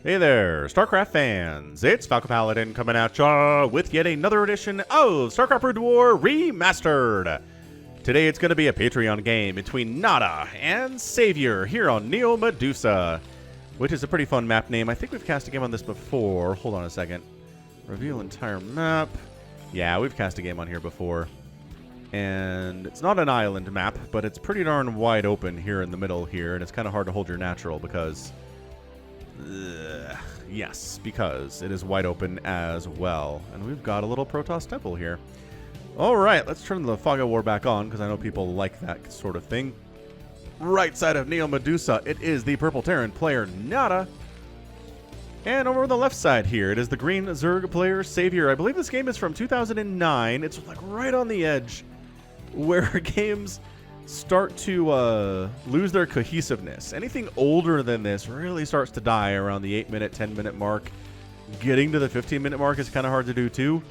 Hey there, StarCraft fans! It's Falcon Paladin coming at ya with yet another edition of StarCraft Brood War Remastered! Today it's going to be a Patreon game between NaDa and sAviOr here on Medusa, which is a pretty fun map name. I think we've cast a game on this before. Hold on a second. Reveal entire map. Yeah, we've cast a game on here before. And it's not an island map, but it's pretty darn wide open here in the middle here, and it's kind of hard to hold your natural because... yes, because it is wide open as well. And we've got a little Protoss temple here. Alright, let's turn the Fog of War back on, because I know people like that sort of thing. Right side of Medusa, it is the purple Terran player, NaDa. And over on the left side here, it is the green Zerg player, sAviOr. I believe this game is from 2009. It's like right on the edge where games start to lose their cohesiveness. Anything older than this really starts to die around the 8-minute, 10-minute mark. Getting to the 15-minute mark is kind of hard to do too.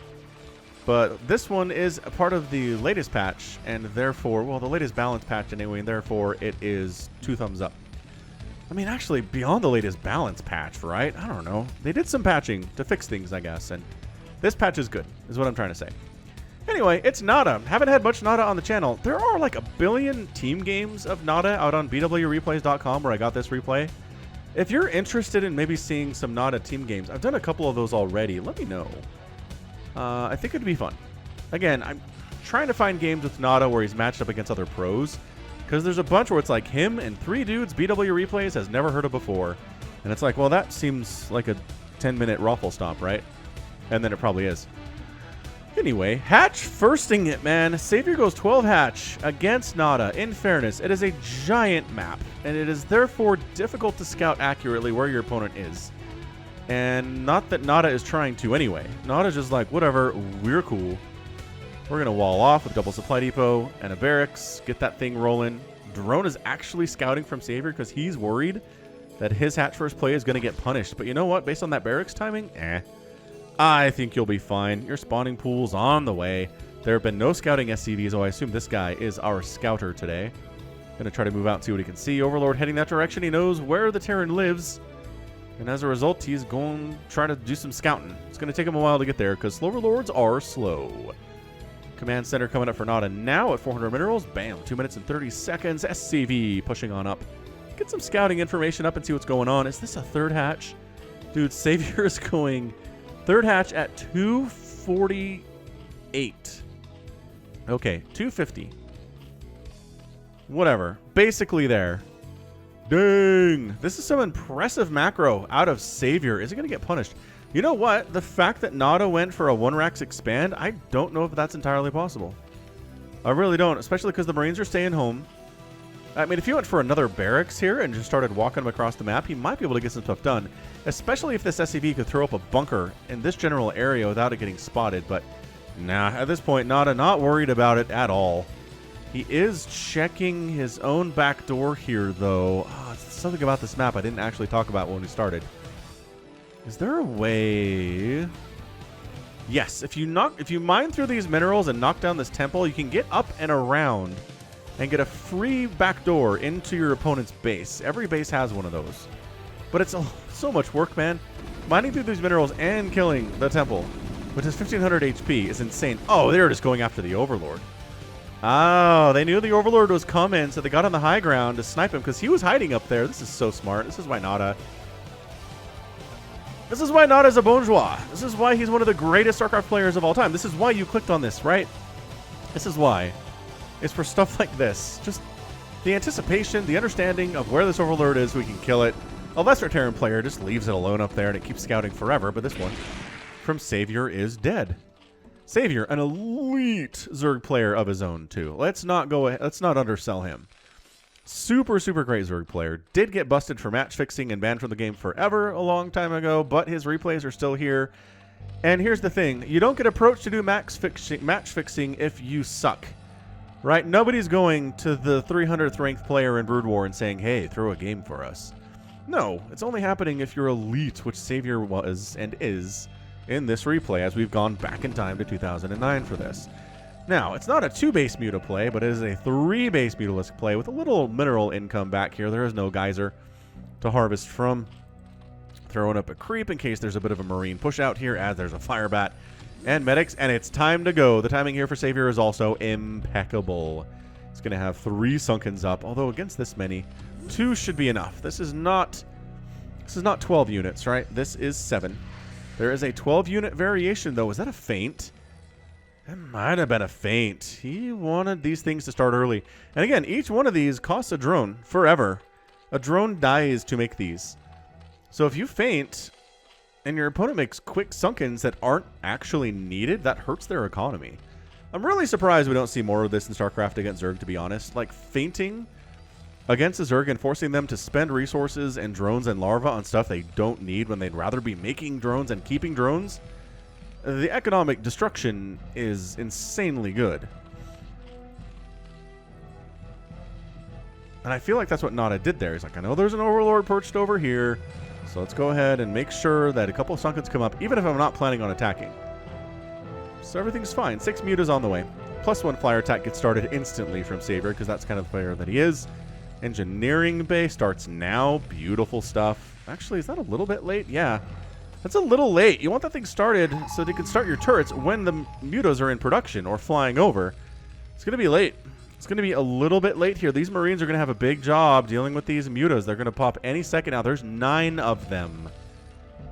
But this one is a part of the latest patch, and therefore, well, the latest balance patch anyway, and therefore it is 2 thumbs up. I mean, actually, beyond the latest balance patch, right? I don't know. They did some patching to fix things, I guess, and this patch is good, is what I'm trying to say. Anyway, it's NaDa. Haven't had much NaDa on the channel. There are like a billion team games of NaDa out on bwreplays.com where I got this replay. If you're interested in maybe seeing some NaDa team games, I've done a couple of those already. Let me know. I think it'd be fun. Again, I'm trying to find games with NaDa where he's matched up against other pros, because there's a bunch where it's like him and 3 dudes BW Replays has never heard of before. And it's like, well, that seems like a 10-minute raffle stomp, right? And then it probably is. Anyway, hatch firsting it, man. sAviOr goes 12 hatch against NaDa. In fairness, it is a giant map, and it is therefore difficult to scout accurately where your opponent is. And not that NaDa is trying to anyway. NaDa's just like, whatever, we're cool. We're going to wall off with a double supply depot and a barracks, get that thing rolling. Drone is actually scouting from sAviOr because he's worried that his hatch first play is going to get punished. But you know what? Based on that barracks timing, I think you'll be fine. Your spawning pool's on the way. There have been no scouting SCVs, so I assume this guy is our scouter today. Gonna try to move out and see what he can see. Overlord heading that direction. He knows where the Terran lives. And as a result, he's going to try to do some scouting. It's going to take him a while to get there because Overlords are slow. Command Center coming up for NaDa now at 400 minerals. Bam, 2 minutes and 30 seconds. SCV pushing on up. Get some scouting information up and see what's going on. Is this a third hatch? Dude, sAviOr is going... third hatch at 248. Okay, 250. Whatever. Basically there. Dang! This is some impressive macro out of sAviOr. Is it going to get punished? You know what? The fact that NaDa went for a 1-Rax expand, I don't know if that's entirely possible. I really don't, especially because the Marines are staying home. I mean, if he went for another barracks here and just started walking them across the map, he might be able to get some stuff done. Especially if this SCV could throw up a bunker in this general area without it getting spotted. But, nah, at this point, NaDa not worried about it at all. He is checking his own back door here, though. Oh, something about this map I didn't actually talk about when we started. Is there a way... Yes, if you mine through these minerals and knock down this temple, you can get up and around and get a free back door into your opponent's base. Every base has one of those. But it's so much work, man. Mining through these minerals and killing the temple, which is 1500 HP, is insane. Oh, they were just going after the Overlord. Oh, they knew the Overlord was coming, so they got on the high ground to snipe him because he was hiding up there. This is so smart. This is why NaDa... This is why NaDa's a bourgeois. This is why he's one of the greatest StarCraft players of all time. This is why you clicked on this, right? This is why. It's for stuff like this. Just the anticipation, the understanding of where this Overlord is, we can kill it. A lesser Terran player just leaves it alone up there and it keeps scouting forever, but this one from sAviOr is dead. sAviOr, an elite Zerg player of his own, too. Let's not undersell him. Super, super great Zerg player. Did get busted for match fixing and banned from the game forever a long time ago, but his replays are still here. And here's the thing. You don't get approached to do match fixing if you suck. Right? Nobody's going to the 300th ranked player in Brood War and saying, hey, throw a game for us. No, it's only happening if you're elite, which sAviOr was and is in this replay, as we've gone back in time to 2009 for this. Now, it's not a 2-base Muta play, but it is a 3-base Mutalisk play with a little mineral income back here. There is no geyser to harvest from. Throwing up a creep in case there's a bit of a marine push out here, as there's a fire bat and medics, and it's time to go. The timing here for sAviOr is also impeccable. It's going to have 3 Sunkens up, although against this many, 2 should be enough. This is not 12 units, right? This is 7. There is a 12-unit variation, though. Is that a feint? That might have been a feint. He wanted these things to start early. And again, each one of these costs a drone forever. A drone dies to make these. So if you feint and your opponent makes quick Sunkens that aren't actually needed, that hurts their economy. I'm really surprised we don't see more of this in StarCraft against Zerg, to be honest. Like, feinting against a Zerg and forcing them to spend resources and drones and larvae on stuff they don't need when they'd rather be making drones and keeping drones. The economic destruction is insanely good. And I feel like that's what NaDa did there. He's like, I know there's an Overlord perched over here, so let's go ahead and make sure that a couple of Sunkens come up, even if I'm not planning on attacking. So everything's fine. 6 Mutas on the way. +1 flyer attack gets started instantly from sAviOr, because that's kind of the player that he is. Engineering bay starts now. Beautiful stuff. Actually, is that a little bit late? Yeah. That's a little late. You want that thing started so that you can start your turrets when the mutas are in production or flying over. It's going to be late. It's going to be a little bit late here. These Marines are going to have a big job dealing with these mutas. They're going to pop any second now. There's 9 of them.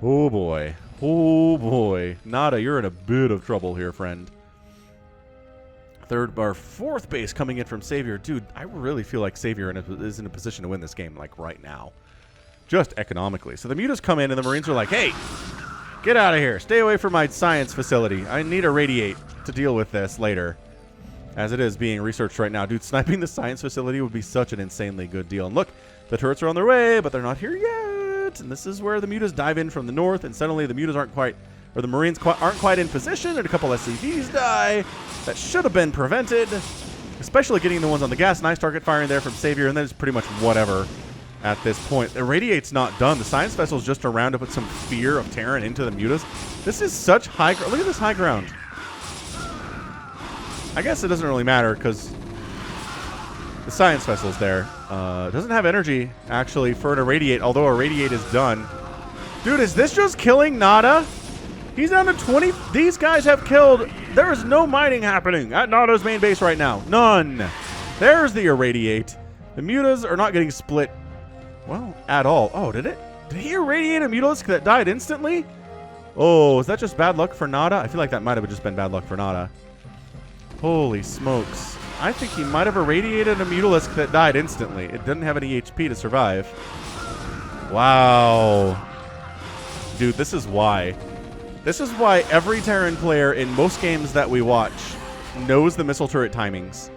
Oh, boy. Oh, boy. NaDa, you're in a bit of trouble here, friend. 4th base coming in from sAviOr. Dude, I really feel like sAviOr is in a position to win this game, like, right now. Just economically. So the mutas come in, and the Marines are like, hey, get out of here. Stay away from my science facility. I need a radiate to deal with this later. As it is being researched right now. Dude, sniping the science facility would be such an insanely good deal. And look, the turrets are on their way, but they're not here yet. And this is where the mutas dive in from the north, and suddenly the mutas aren't quite, or the Marines aren't quite in position, and a couple SCVs die. That should have been prevented, especially getting the ones on the gas. Nice target firing there from sAviOr, and then it's pretty much whatever at this point. The radiate's not done. The science vessel's just around to put some fear of Terran into the mutas. This is such high ground. Look at this high ground. I guess it doesn't really matter because the science vessel's there. Doesn't have energy, actually, for an irradiate, although a radiate is done. Dude, is this just killing NaDa? He's down to 20. These guys have killed. There is no mining happening at NaDa's main base right now. None. There's the irradiate. The mutas are not getting split, well, at all. Oh, did it? Did he irradiate a Mutalisk that died instantly? Oh, is that just bad luck for NaDa? I feel like that might have just been bad luck for NaDa. Holy smokes. I think he might have irradiated a Mutalisk that died instantly. It didn't have any HP to survive. Wow. Dude, this is why. This is why every Terran player in most games that we watch knows the missile turret timings.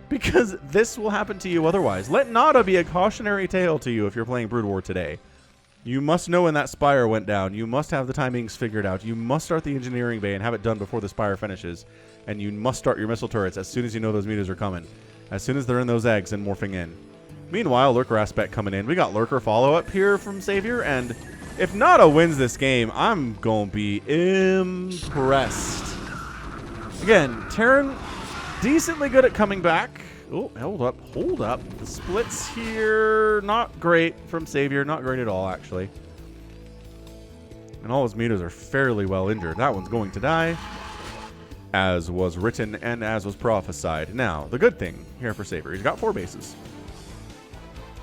Because this will happen to you otherwise. Let NaDa be a cautionary tale to you if you're playing Brood War today. You must know when that Spire went down. You must have the timings figured out. You must start the engineering bay and have it done before the Spire finishes. And you must start your missile turrets as soon as you know those mutas are coming. As soon as they're in those eggs and morphing in. Meanwhile, Lurker aspect coming in. We got Lurker follow-up here from sAviOr. And if NaDa wins this game, I'm going to be impressed. Again, Terran decently good at coming back. Oh, hold up. The splits here, not great from sAviOr. Not great at all, actually. And all his mutas are fairly well injured. That one's going to die, as was written and as was prophesied. Now, the good thing here for sAviOr, he's got 4 bases.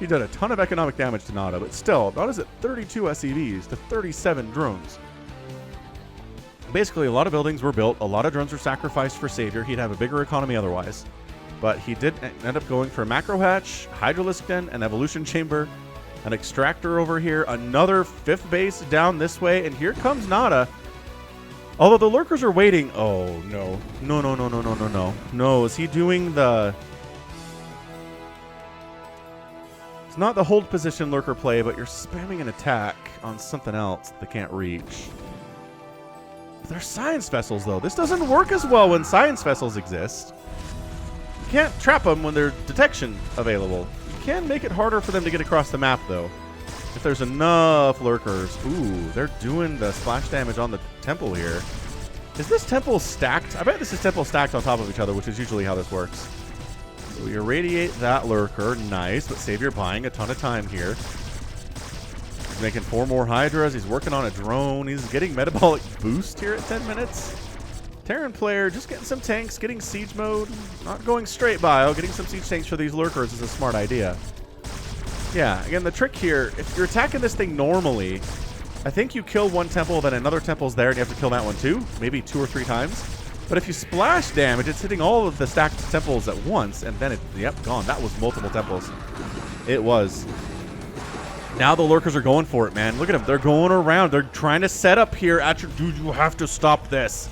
He did a ton of economic damage to NaDa, but still, NaDa's at 32 SCVs to 37 drones. Basically, a lot of buildings were built, a lot of drones were sacrificed for sAviOr. He'd have a bigger economy otherwise. But he did end up going for a macro hatch, hydralisk den, an evolution chamber, an extractor over here, another 5th base down this way, and here comes NaDa. Although the lurkers are waiting. Oh, no. No. No, is he doing the... It's not the hold position lurker play, but you're spamming an attack on something else that they can't reach. They're science vessels, though. This doesn't work as well when science vessels exist. You can't trap them when there's detection available. You can make it harder for them to get across the map, though. If there's enough lurkers. Ooh, they're doing the splash damage on the temple here. Is this temple stacked? I bet this is temple stacked on top of each other, which is usually how this works. So we irradiate that lurker. Nice, but sAviOr buying a ton of time here. He's making 4 more Hydras. He's working on a drone. He's getting metabolic boost here at 10 minutes. Terran player just getting some tanks, getting siege mode. Not going straight bio. Getting some siege tanks for these lurkers is a smart idea. Yeah, again, the trick here, if you're attacking this thing normally, I think you kill one temple, then another temple's there, and you have to kill that one too. Maybe 2 or 3 times. But if you splash damage, it's hitting all of the stacked temples at once, and then yep, gone. That was multiple temples. It was. Now the lurkers are going for it, man. Look at them. They're going around. They're trying to set up here at your... Dude, you have to stop this.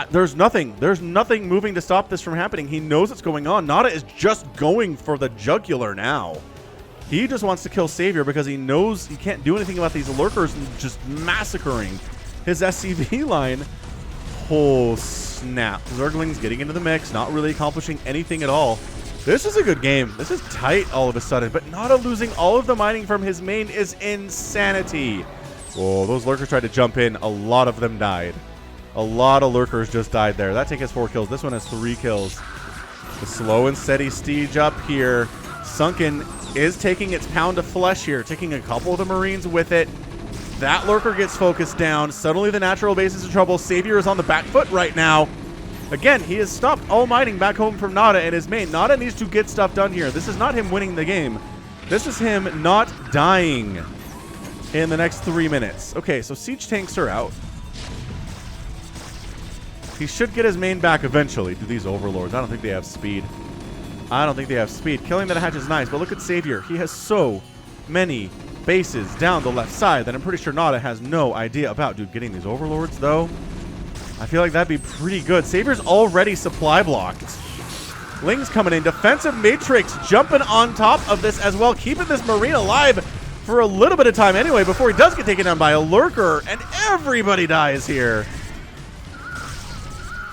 There's nothing. There's nothing moving to stop this from happening. He knows what's going on. NaDa is just going for the jugular now. He just wants to kill sAviOr because he knows he can't do anything about these lurkers and just massacring his SCV line. Oh, snap. Zerglings getting into the mix, not really accomplishing anything at all. This is a good game. This is tight all of a sudden, but NaDa losing all of the mining from his main is insanity. Oh, those lurkers tried to jump in. A lot of them died. A lot of lurkers just died there. That tank has 4 kills. This one has 3 kills. The slow and steady siege up here. Sunken is taking its pound of flesh here, taking a couple of the Marines with it. That lurker gets focused down. Suddenly the natural base is in trouble. sAviOr is on the back foot right now. Again, he has stopped all mining back home from NaDa and his main. NaDa needs to get stuff done here. This is not him winning the game. This is him not dying in the next 3 minutes. Okay, so siege tanks are out. He should get his main back eventually. Do these overlords? I don't think they have speed. I don't think they have speed. Killing the hatch is nice, but look at sAviOr. He has so many bases down the left side that I'm pretty sure NaDa has no idea about. Dude, getting these overlords, though, I feel like that'd be pretty good. sAviOr's already supply blocked. Ling's coming in. Defensive Matrix jumping on top of this as well, keeping this Marine alive for a little bit of time anyway before he does get taken down by a lurker, and everybody dies here.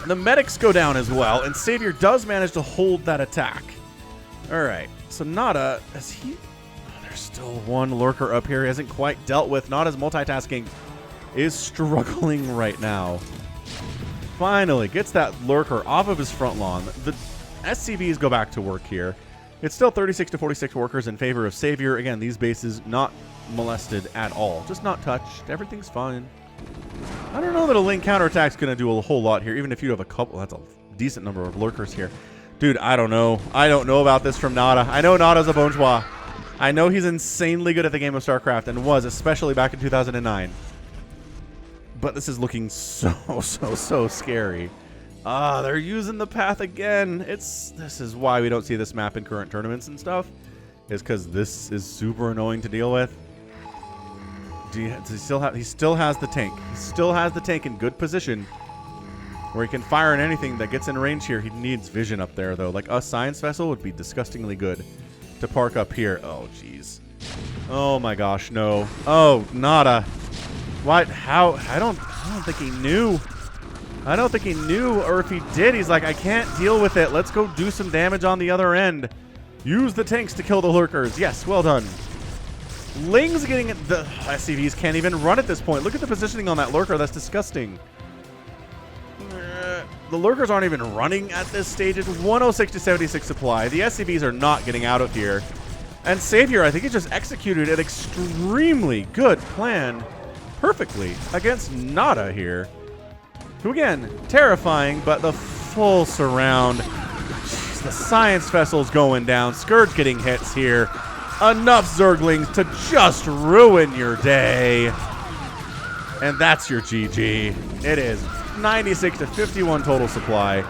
The medics go down as well, and sAviOr does manage to hold that attack. All right, so NaDa, is he... Oh, there's still one lurker up here he hasn't quite dealt with. NaDa's multitasking is struggling right now. Finally gets that lurker off of his front lawn. The SCVs go back to work here. It's still 36 to 46 workers in favor of sAviOr. Again, these bases not molested at all. Just not touched. Everything's fine. I don't know that a Ling counterattack's going to do a whole lot here, even if you have a couple. That's a decent number of lurkers here. Dude, I don't know. I don't know about this from NaDa. I know NaDa's a bourgeois. I know he's insanely good at the game of StarCraft and was, especially back in 2009. But this is looking so scary. Ah, they're using the path again. This is why we don't see this map in current tournaments and stuff. Is because this is super annoying to deal with. He still has the tank. He still has the tank in good position where he can fire on anything that gets in range here. He needs vision up there, though. Like a science vessel would be disgustingly good to park up here. Oh, jeez. Oh, my gosh, no. Oh, NaDa. What? How? I don't think he knew. I don't think he knew, or if he did, he's like, I can't deal with it. Let's go do some damage on the other end. Use the tanks to kill the lurkers. Yes, well done. Ling's getting it. The SCVs can't even run at this point. Look at the positioning on that lurker. That's disgusting. The lurkers aren't even running at this stage. It's 106 to 76 supply. The SCVs are not getting out of here. And sAviOr, I think he just executed an extremely good plan perfectly against NaDa here. Who, again, terrifying, but the full surround. Jeez, the science vessel's going down. Scourge getting hits here. Enough Zerglings to just ruin your day. And that's your GG. It is 96 to 51 total supply.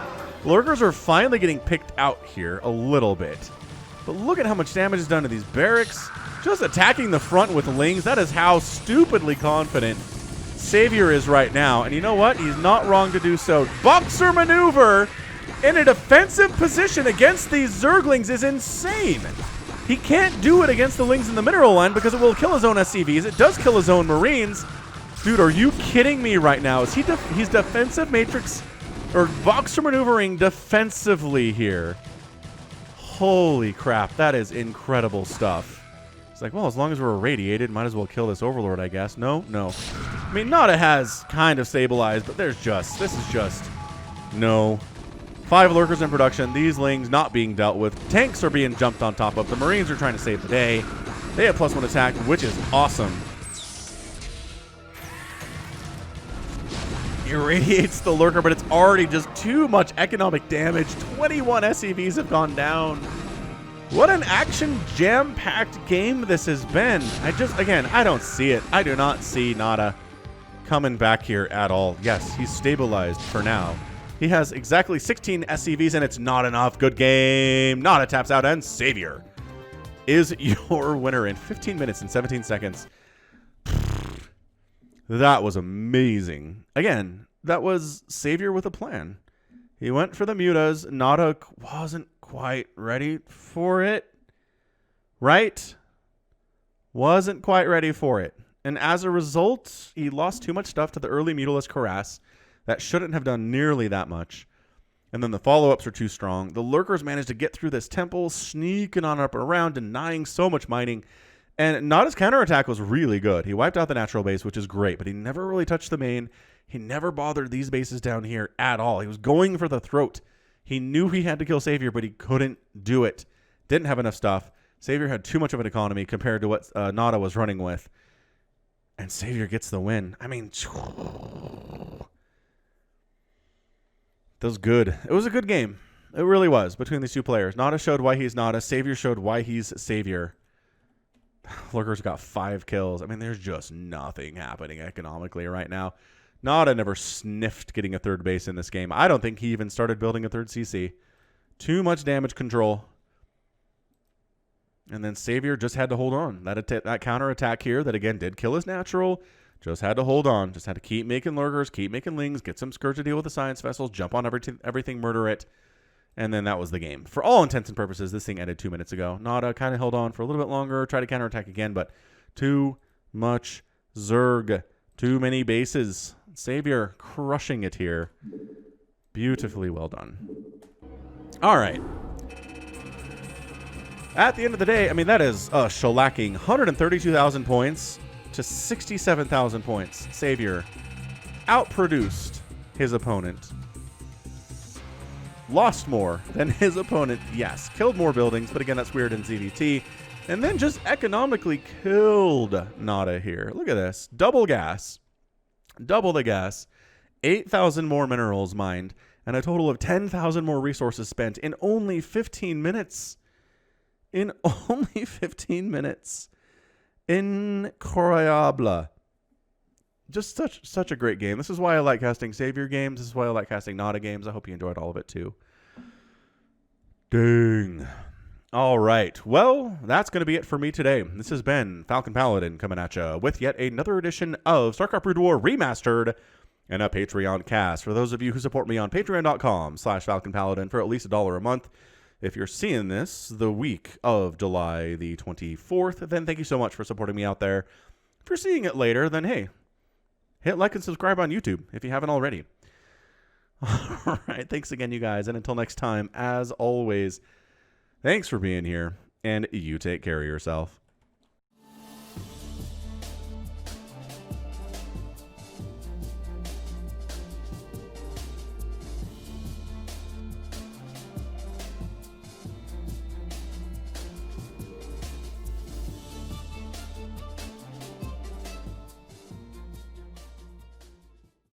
Lurkers are finally getting picked out here a little bit. But look at how much damage is done to these barracks. Just attacking the front with Lings. That is how stupidly confident sAviOr is right now. And you know what? He's not wrong to do so. Boxer maneuver in a defensive position against these Zerglings is insane. He can't do it against the Lings in the mineral line because it will kill his own SCVs. It does kill his own Marines. Dude, are you kidding me right now? Is he's defensive matrix or boxer maneuvering defensively here? Holy crap, that is incredible stuff. It's like, well, as long as we're irradiated, might as well kill this overlord, I guess. No. I mean, NaDa has kind of stabilized, but this is just no. 5 lurkers in production. These Lings not being dealt with. Tanks are being jumped on top of. The Marines are trying to save the day. They have +1 attack, which is awesome. Irradiates the lurker, but it's already just too much economic damage. 21 SCVs have gone down. What an action jam-packed game this has been. Again, I don't see it. I do not see NaDa coming back here at all. Yes, he's stabilized for now. He has exactly 16 SCVs, and it's not enough. Good game. NaDa taps out, and sAviOr is your winner in 15 minutes and 17 seconds. That was amazing. Again, that was sAviOr with a plan. He went for the mutas. NaDa wasn't quite ready for it. Right? Wasn't quite ready for it. And as a result, he lost too much stuff to the early Mutalisk harass that shouldn't have done nearly that much. And then the follow-ups are too strong. The lurkers managed to get through this temple, sneaking on up and around, denying so much mining. And NaDa's counterattack was really good. He wiped out the natural base, which is great, but he never really touched the main. He never bothered these bases down here at all. He was going for the throat. He knew he had to kill sAviOr, but he couldn't do it. Didn't have enough stuff. sAviOr had too much of an economy compared to what NaDa was running with. And sAviOr gets the win. I mean, that was good. It was a good game. It really was between these two players. NaDa showed why he's NaDa. sAviOr showed why he's sAviOr. Lurkers got 5 kills. I mean, there's just nothing happening economically right now. NaDa never sniffed getting a third base in this game. I don't think he even started building a third CC. Too much damage control. And then sAviOr just had to hold on. That counter attack here that, again, did kill his natural. Just had to hold on. Just had to keep making lurkers, keep making lings, get some Scourge to deal with the science vessels, jump on everything, murder it. And then that was the game. For all intents and purposes, this thing ended 2 minutes ago. NaDa kind of held on for a little bit longer, tried to counterattack again, but too much Zerg. Too many bases. sAviOr crushing it here. Beautifully well done. All right. At the end of the day, I mean, that is shellacking 132,000 points to 67,000 points. sAviOr outproduced his opponent. Lost more than his opponent, yes. Killed more buildings, but again, that's weird in ZVT. And then just economically killed NaDa here. Look at this. Double gas. Double the gas. 8,000 more minerals mined. And a total of 10,000 more resources spent in only 15 minutes. In only 15 minutes. Incroyable. Just such a great game. This is why I like casting sAviOr games. This is why I like casting NaDa games. I hope you enjoyed all of it too. Dang. All right. Well, that's going to be it for me today. This has been Falcon Paladin coming at you with yet another edition of StarCraft Brood War Remastered and a Patreon cast. For those of you who support me on patreon.com/Falcon Paladin for at least $1 a month, if you're seeing this the week of July the 24th, then thank you so much for supporting me out there. If you're seeing it later, then hey, hit like and subscribe on YouTube if you haven't already. All right. Thanks again, you guys. And until next time, as always, thanks for being here, and you take care of yourself.